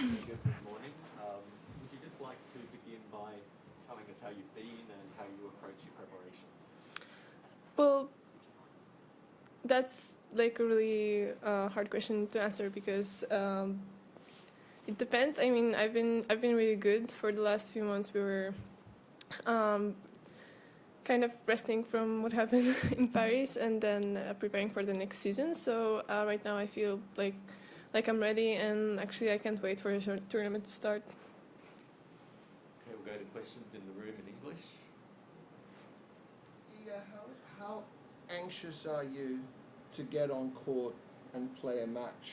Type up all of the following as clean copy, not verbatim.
Good morning. Would you just like to begin by telling us how you've been and how you approach your preparation? Well, that's like a really hard question to answer because it depends. I mean, I've been really good for the last few months. We were um, kind of resting from what happened in Paris and then preparing for the next season. So right now I feel like I'm ready, and actually I can't wait for the tournament to start. Okay, we'll go to questions in the room in English. Iga, how anxious are you to get on court and play a match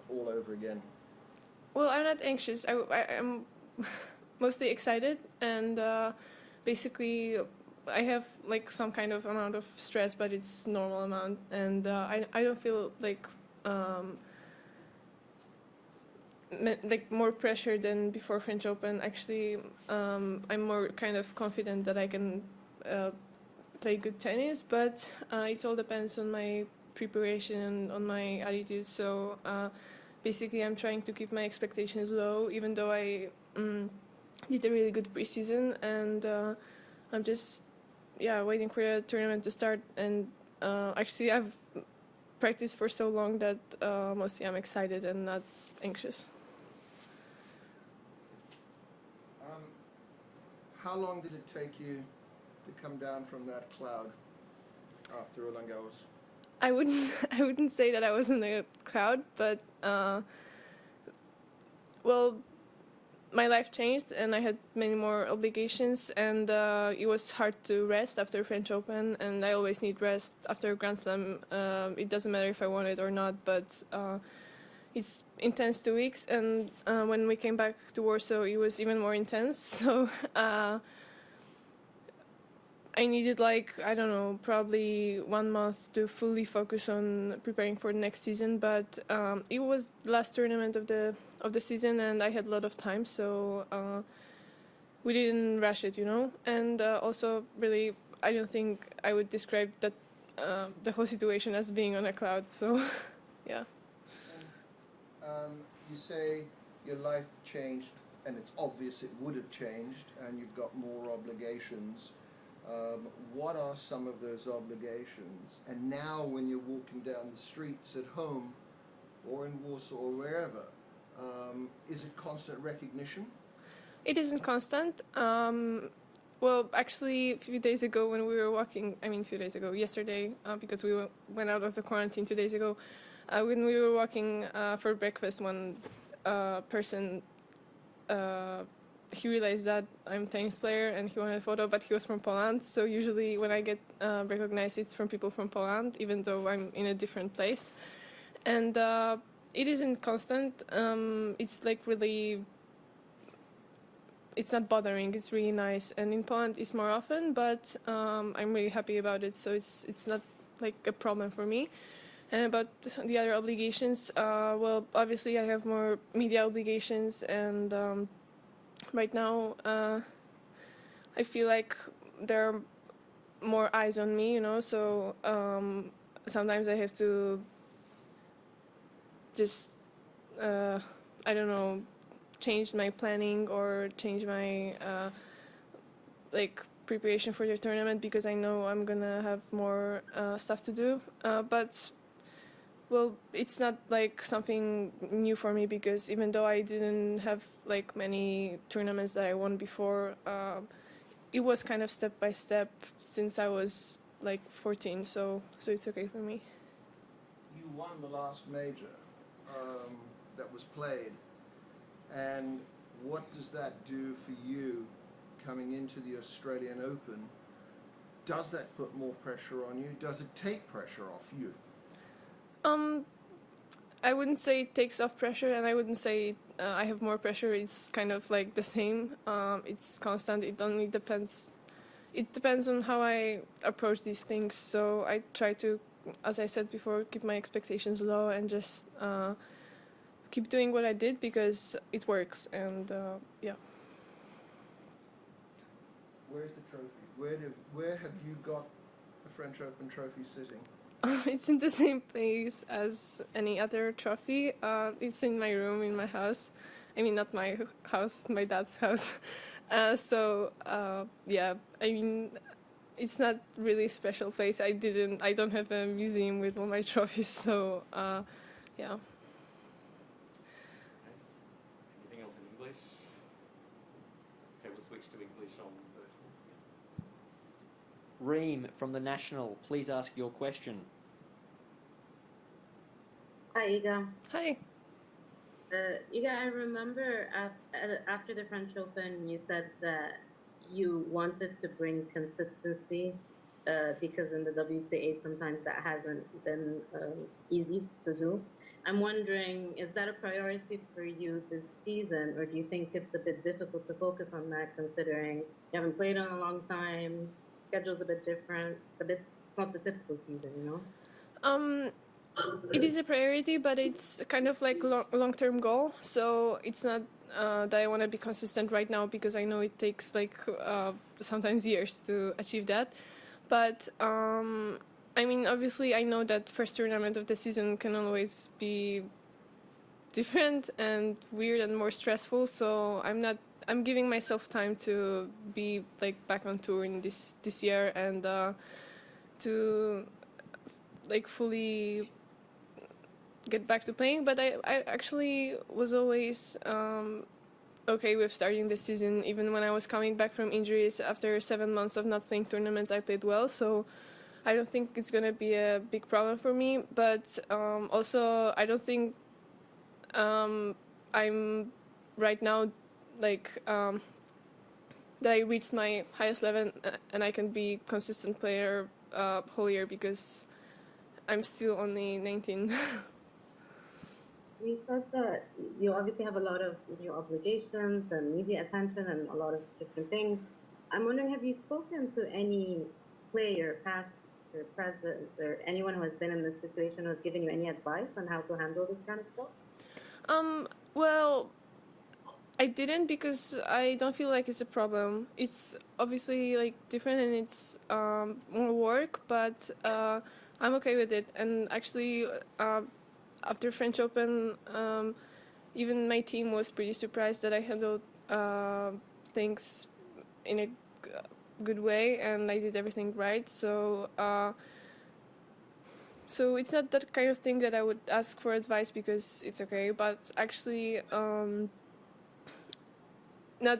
all over again? Well, I'm not anxious. I'm mostly excited, and basically I have like some kind of amount of stress, but it's normal amount, and I don't feel like more pressure than before French Open. Actually, I'm more kind of confident that I can play good tennis, but it all depends on my preparation and on my attitude. So basically, I'm trying to keep my expectations low, even though I did a really good preseason, and I'm just waiting for the tournament to start. And actually, I've practiced for so long that mostly I'm excited and not anxious. How long did it take you to come down from that cloud after Roland Garros? I wouldn't say that I was in a crowd, but well, my life changed and I had many more obligations, and it was hard to rest after French Open, and I always need rest after a Grand Slam. It doesn't matter if I want it or not, but it's intense 2 weeks, and when we came back to Warsaw, it was even more intense. So I needed I don't know, probably 1 month to fully focus on preparing for the next season. But it was the last tournament of the season, and I had a lot of time, so we didn't rush it, you know. And also, really, I don't think I would describe that the whole situation as being on a cloud. So, yeah. You say your life changed, and it's obvious it would have changed, and you've got more obligations. What are some of those obligations? And now when you're walking down the streets at home or in Warsaw or wherever, is it constant recognition? It isn't constant. Well, actually, a few days ago when we were walking, yesterday, because we went out of the quarantine 2 days ago, when we were walking for breakfast, one person he realized that I'm a tennis player and he wanted a photo, but he was from Poland. So usually when I get recognized, it's from people from Poland, even though I'm in a different place. And it isn't constant. It's like really, it's not bothering. It's really nice. And in Poland, it's more often, but I'm really happy about it. So it's not like a problem for me. And about the other obligations, well, obviously I have more media obligations, and right now I feel like there are more eyes on me, you know, so sometimes I have to just I don't know, change my planning or change my preparation for the tournament, because I know I'm gonna have more stuff to do, but well, it's not like something new for me, because even though I didn't have like many tournaments that I won before, it was kind of step by step since I was like 14, so it's okay for me. You won the last major that was played, and what does that do for you coming into the Australian Open? Does that put more pressure on you? Does it take pressure off you? I wouldn't say it takes off pressure, and I wouldn't say I have more pressure. It's kind of like the same. It's constant. It only depends. It depends on how I approach these things. So I try to, as I said before, keep my expectations low and just keep doing what I did because it works. And yeah. Where's the trophy? Where have you got the French Open trophy sitting? It's in the same place as any other trophy. It's in my room in my house. I mean, not my house, my dad's house. Yeah, I mean, it's not really a special place. I don't have a museum with all my trophies, so yeah. Okay. Anything else in English? Okay, we'll switch to English on virtual. Reem from the National, please ask your question. Hi, Iga. Hi. Iga, I remember after the French Open, you said that you wanted to bring consistency because in the WTA sometimes that hasn't been easy to do. I'm wondering, is that a priority for you this season, or do you think it's a bit difficult to focus on that considering you haven't played in a long time, schedule's a bit different, it's not the typical season, you know? It is a priority, but it's kind of like long-term goal. So it's not that I want to be consistent right now because I know it takes like sometimes years to achieve that. But I mean, obviously, I know that first tournament of the season can always be different and weird and more stressful. So I'm giving myself time to be like back on tour in this year and to like fully get back to playing. But I actually was always okay with starting the season. Even when I was coming back from injuries after 7 months of not playing tournaments, I played well. So I don't think it's gonna be a big problem for me. But also I don't think I'm right now like that I reached my highest level and I can be consistent player whole year because I'm still only 19. You said that you obviously have a lot of new obligations and media attention and a lot of different things. I'm wondering, have you spoken to any player, past or present, or anyone who has been in this situation or given you any advice on how to handle this kind of stuff? Well, I didn't because I don't feel like it's a problem. It's obviously like different and it's more work, but I'm okay with it. And actually, after French Open, even my team was pretty surprised that I handled things in a good way and I did everything right. So it's not that kind of thing that I would ask for advice because it's okay. But actually, when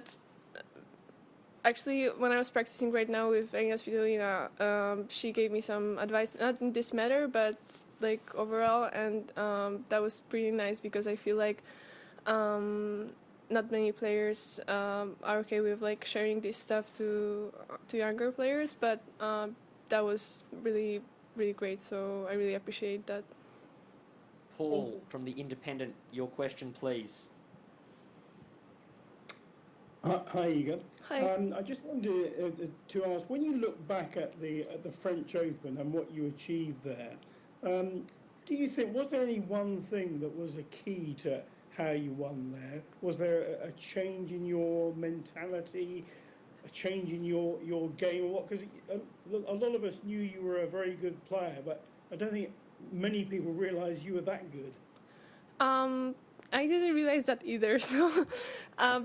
I was practicing right now with Iga Swiatek, she gave me some advice, not in this matter, but like overall, and that was pretty nice because I feel like not many players are okay with like sharing this stuff to younger players, but that was really, really great, so I really appreciate that. Paul from The Independent, your question, please. Hi, Iga. Hi. I just wanted to ask, when you look back at the French Open and what you achieved there, do you think, was there any one thing that was a key to how you won there? Was there a change in your mentality, a change in your game, or what? Because a lot of us knew you were a very good player, but I don't think many people realised you were that good. I didn't realize that either. So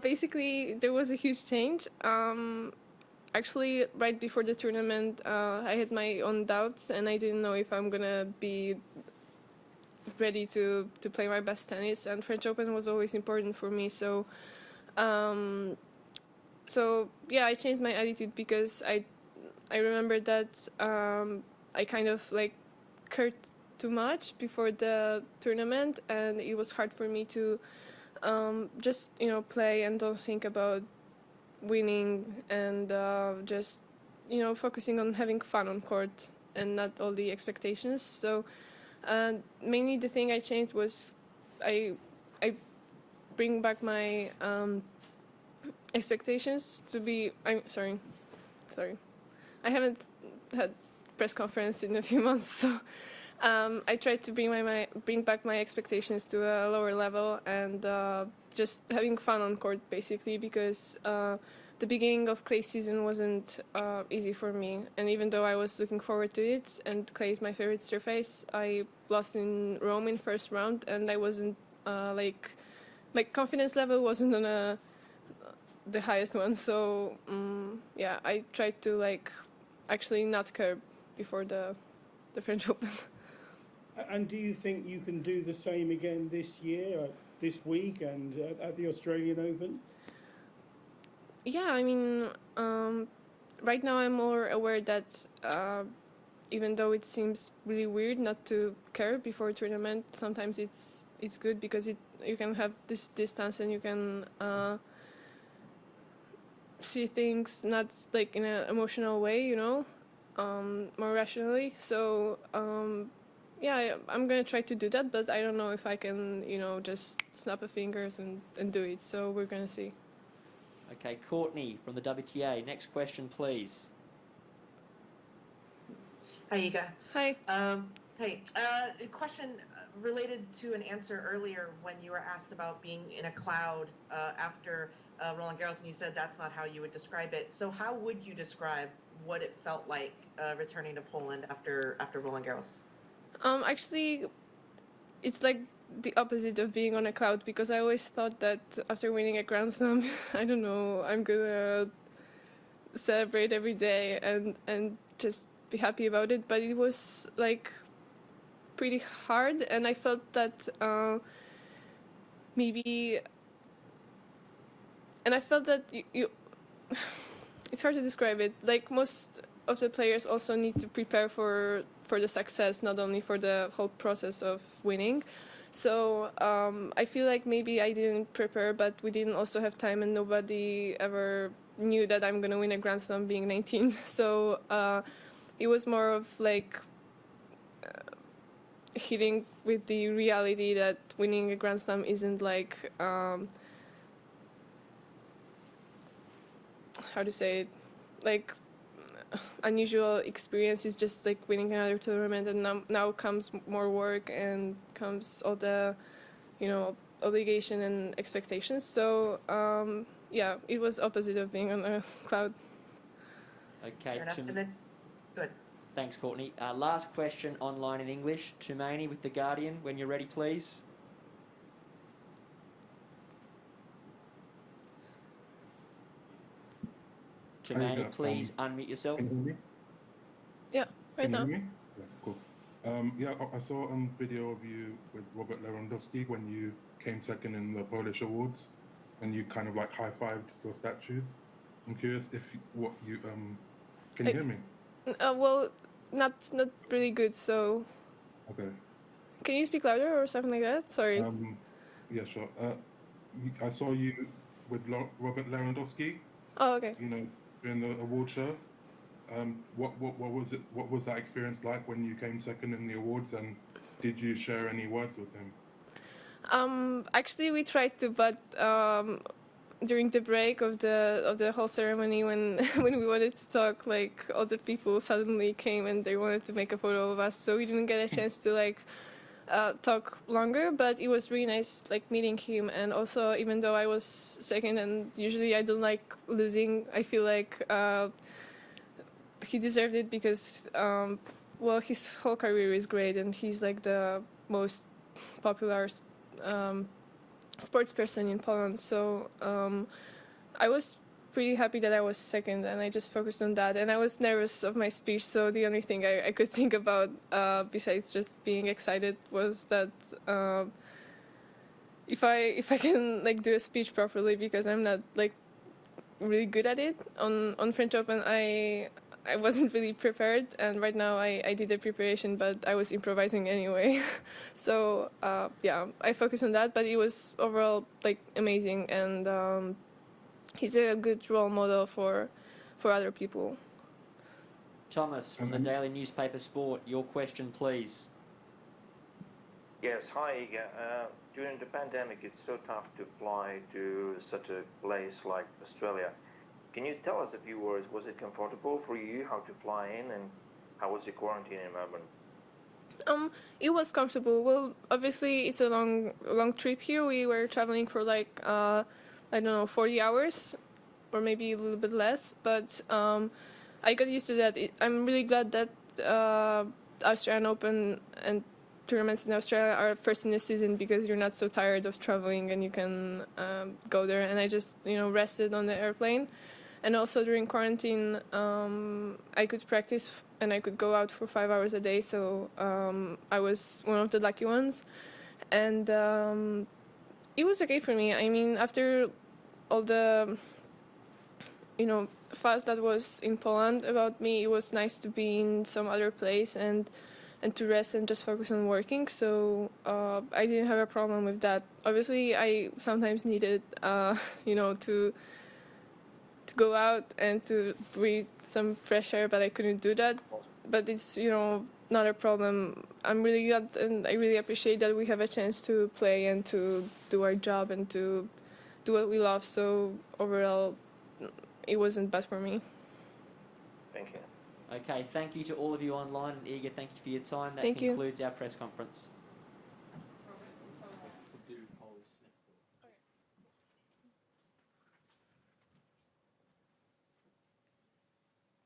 basically, there was a huge change. Actually, right before the tournament, I had my own doubts, and I didn't know if I'm gonna be ready to play my best tennis. And French Open was always important for me. So, yeah, I changed my attitude because I remember that I kind of like cared too much before the tournament, and it was hard for me to just play and don't think about winning and just focusing on having fun on court and not all the expectations. So mainly the thing I changed was I bring back my expectations to be. I'm sorry, I haven't had press conference in a few months, so I tried to bring back my expectations to a lower level and just having fun on court, basically, because the beginning of clay season wasn't easy for me. And even though I was looking forward to it, and clay is my favorite surface, I lost in Rome in first round, and I wasn't like my confidence level wasn't on the highest one. So yeah, I tried to like actually not curb before the French Open. And do you think you can do the same again this year, this week, and at the Australian Open? Yeah, I mean, right now I'm more aware that even though it seems really weird not to care before a tournament, sometimes it's good because you can have this distance and you can see things not like in an emotional way, you know, more rationally. So yeah, I'm gonna try to do that, but I don't know if I can, you know, just snap a fingers and do it. So we're gonna see. Okay, Courtney from the WTA. Next question, please. Hi, Iga. Hi. Hey, a question related to an answer earlier when you were asked about being in a cloud after Roland Garros, and you said that's not how you would describe it. So how would you describe what it felt like returning to Poland after Roland Garros? Actually, it's like the opposite of being on a cloud, because I always thought that after winning a Grand Slam, I don't know, I'm gonna celebrate every day and just be happy about it. But it was like pretty hard, and I felt that maybe, and I felt that you it's hard to describe it. Like most of the players also need to prepare for the success, not only for the whole process of winning. So I feel like maybe I didn't prepare, but we didn't also have time, and nobody ever knew that I'm gonna win a Grand Slam being 19. So it was more of like hitting with the reality that winning a Grand Slam isn't like how to say it, like unusual experience. Is just like winning another tournament, and now comes more work and comes all the, you know, obligation and expectations. So yeah, it was opposite of being on a cloud. Okay, Fair enough. And then, good. thanks, Courtney. Last question online in English. Tumaini with The Guardian. When you're ready, please. Tumaini, please unmute yourself. Can you hear me? Yeah, right Can now. you hear me? Yeah, cool. Yeah, I saw a video of you with Robert Lewandowski when you came second in the Polish awards, and you kind of like high-fived your statues. I'm curious if can you hear me? Well, not really good. So Okay. can you speak louder or something like that? Sorry. Yeah, sure. I saw you with Robert Lewandowski, Oh, okay. you know, during the award show. What was it? What was that experience like when you came second in the awards, and did you share any words with him? Actually, we tried to, but during the break of the whole ceremony, when when we wanted to talk, like all the people suddenly came and they wanted to make a photo of us, so we didn't get a chance to like talk longer. But it was really nice, like meeting him. And also, even though I was second, and usually I don't like losing, I feel like he deserved it because well, his whole career is great, and he's like the most popular sports person in Poland. So I was pretty happy that I was second, and I just focused on that. And I was nervous of my speech, so the only thing I could think about besides just being excited was that if I can like do a speech properly, because I'm not like really good at it. On French Open, I wasn't really prepared, and right now I did the preparation, but I was improvising anyway. So yeah, I focused on that, but it was overall like amazing, and he's a good role model for other people. Thomas from the Daily Newspaper Sport. Your question, please. Yes, hi Iga. During the pandemic, it's so tough to fly to such a place like Australia. Can you tell us a few words? Was it comfortable for you? How to fly in, and how was your quarantine in Melbourne? It was comfortable. Well, obviously it's a long trip here. We were traveling for like I don't know, 40 hours, or maybe a little bit less. But I got used to that. I'm really glad that Australian Open and tournaments in Australia are first in the season, because you're not so tired of traveling and you can go there. And I just rested on the airplane. And also during quarantine, I could practice and I could go out for 5 hours a day. So I was one of the lucky ones. And it was okay for me. I mean, after all the, fuss that was in Poland about me, it was nice to be in some other place and to rest and just focus on working. So I didn't have a problem with that. Obviously, I sometimes needed, to go out and to breathe some fresh air, but I couldn't do that. But it's, not a problem. I'm really glad and I really appreciate that we have a chance to play and to do our job and to do what we love. So overall, it wasn't bad for me. Thank you. Okay, thank you to all of you online. And Iga, thank you for your time. That Thank you. concludes our press conference.